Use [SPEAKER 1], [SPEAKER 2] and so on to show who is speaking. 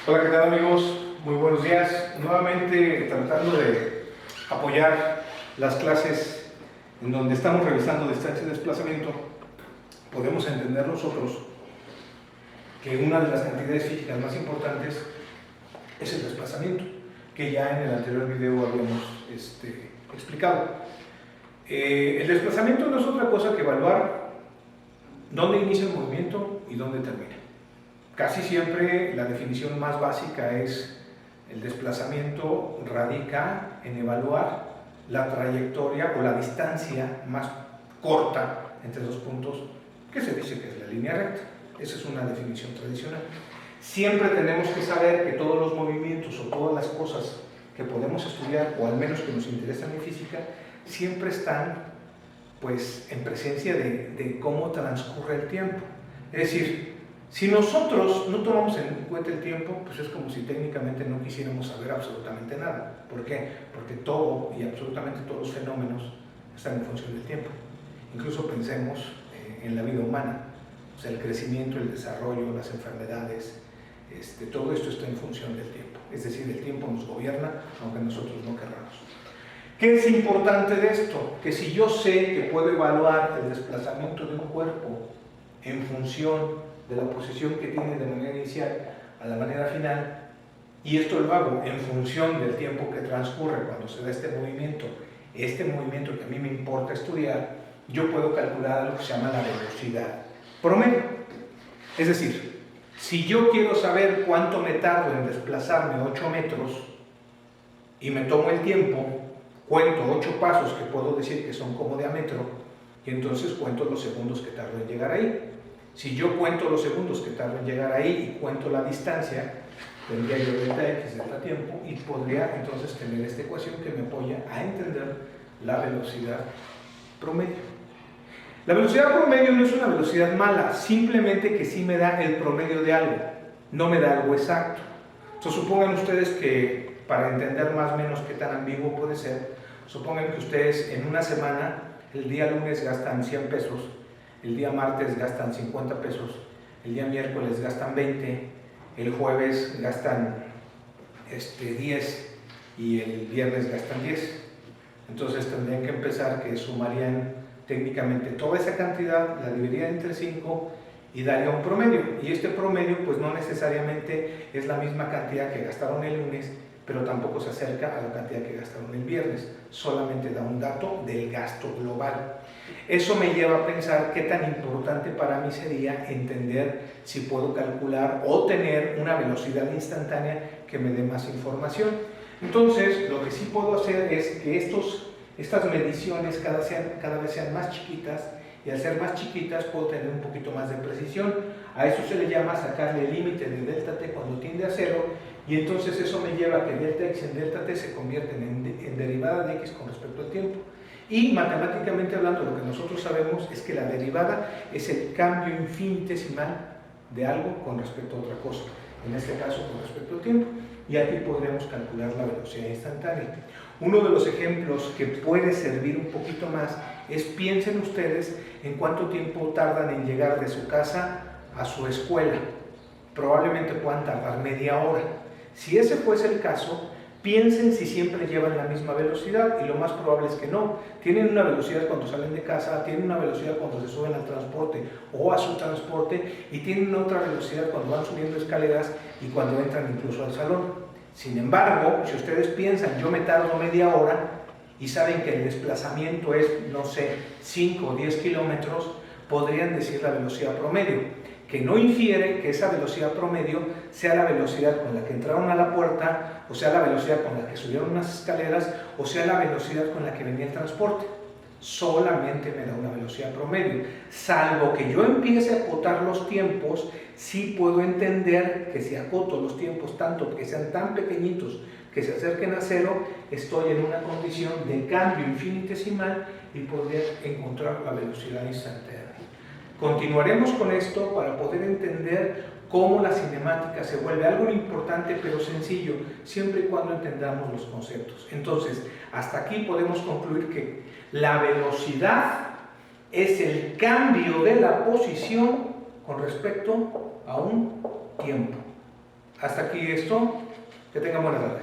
[SPEAKER 1] Hola, ¿qué tal amigos? Muy buenos días. Nuevamente tratando de apoyar las clases en donde estamos revisando distancia y desplazamiento, podemos entender nosotros que una de las cantidades físicas más importantes es el desplazamiento, que ya en el anterior video habíamos explicado. El desplazamiento no es otra cosa que evaluar dónde inicia el movimiento y dónde termina. Casi siempre la definición más básica es el desplazamiento radica en evaluar la trayectoria o la distancia más corta entre dos puntos, que se dice que es la línea recta. Esa es una definición tradicional. Siempre tenemos que saber que todos los movimientos o todas las cosas que podemos estudiar, o al menos que nos interesan en física, siempre están pues en presencia de cómo transcurre el tiempo. Es decir, si nosotros no tomamos en cuenta el tiempo, pues es como si técnicamente no quisiéramos saber absolutamente nada. ¿Por qué? Porque todo y absolutamente todos los fenómenos están en función del tiempo. Incluso pensemos en la vida humana, o sea, el crecimiento, el desarrollo, las enfermedades, todo esto está en función del tiempo. Es decir, el tiempo nos gobierna, aunque nosotros no querramos. ¿Qué es importante de esto? Que si yo sé que puedo evaluar el desplazamiento de un cuerpo en función de la posición que tiene de manera inicial a la manera final, y esto lo hago en función del tiempo que transcurre cuando se da este movimiento que a mí me importa estudiar, yo puedo calcular lo que se llama la velocidad promedio. Es decir, si yo quiero saber cuánto me tardo en desplazarme 8 metros y me tomo el tiempo, cuento 8 pasos que puedo decir que son como de a metro, y entonces cuento los segundos que tardo en llegar ahí. Si yo cuento los segundos que tardo en llegar ahí y cuento la distancia, tendría yo delta x, delta tiempo, y podría entonces tener esta ecuación que me apoya a entender la velocidad promedio. La velocidad promedio no es una velocidad mala, simplemente que sí me da el promedio de algo, no me da algo exacto. Entonces supongan ustedes que, para entender más o menos qué tan ambiguo puede ser, supongan que ustedes en una semana, el día lunes gastan 100 pesos, el día martes gastan 50 pesos, el día miércoles gastan 20, el jueves gastan 10 y el viernes gastan 10. Entonces tendrían que empezar que sumarían técnicamente toda esa cantidad, la dividirían entre 5 y daría un promedio. Y este promedio pues no necesariamente es la misma cantidad que gastaron el lunes, pero tampoco se acerca a la cantidad que gastaron el viernes, solamente da un dato del gasto global. Eso me lleva a pensar qué tan importante para mí sería entender si puedo calcular o tener una velocidad instantánea que me dé más información. Entonces, lo que sí puedo hacer es que estas mediciones cada vez sean más chiquitas, y al ser más chiquitas puedo tener un poquito más de precisión. A eso se le llama sacarle el límite de delta t cuando tiende a 0, y entonces eso me lleva a que delta x en delta t se convierten en derivada de x con respecto al tiempo. Y matemáticamente hablando, lo que nosotros sabemos es que la derivada es el cambio infinitesimal de algo con respecto a otra cosa, en este caso con respecto al tiempo, y aquí podremos calcular la velocidad instantánea. Uno de los ejemplos que puede servir un poquito más es, piensen ustedes en cuánto tiempo tardan en llegar de su casa a su escuela. Probablemente puedan tardar media hora. Si ese fuese el caso, piensen si siempre llevan la misma velocidad, y lo más probable es que no. Tienen una velocidad cuando salen de casa, tienen una velocidad cuando se suben al transporte o a su transporte, y tienen otra velocidad cuando van subiendo escaleras y cuando entran incluso al salón. Sin embargo, si ustedes piensan, yo me tardo media hora, y saben que el desplazamiento es, no sé, 5 o 10 kilómetros, podrían decir la velocidad promedio, que no infiere que esa velocidad promedio sea la velocidad con la que entraron a la puerta, o sea la velocidad con la que subieron unas escaleras, o sea la velocidad con la que venía el transporte. Solamente me da una velocidad promedio. Salvo que yo empiece a acotar los tiempos, sí puedo entender que si acoto los tiempos tanto que sean tan pequeñitos que se acerquen a 0, estoy en una condición de cambio infinitesimal y podría encontrar la velocidad instantánea. Continuaremos con esto para poder entender cómo la cinemática se vuelve algo importante pero sencillo, siempre y cuando entendamos los conceptos. Entonces, hasta aquí podemos concluir que la velocidad es el cambio de la posición con respecto a un tiempo. Hasta aquí esto. Que tengan buena tarde.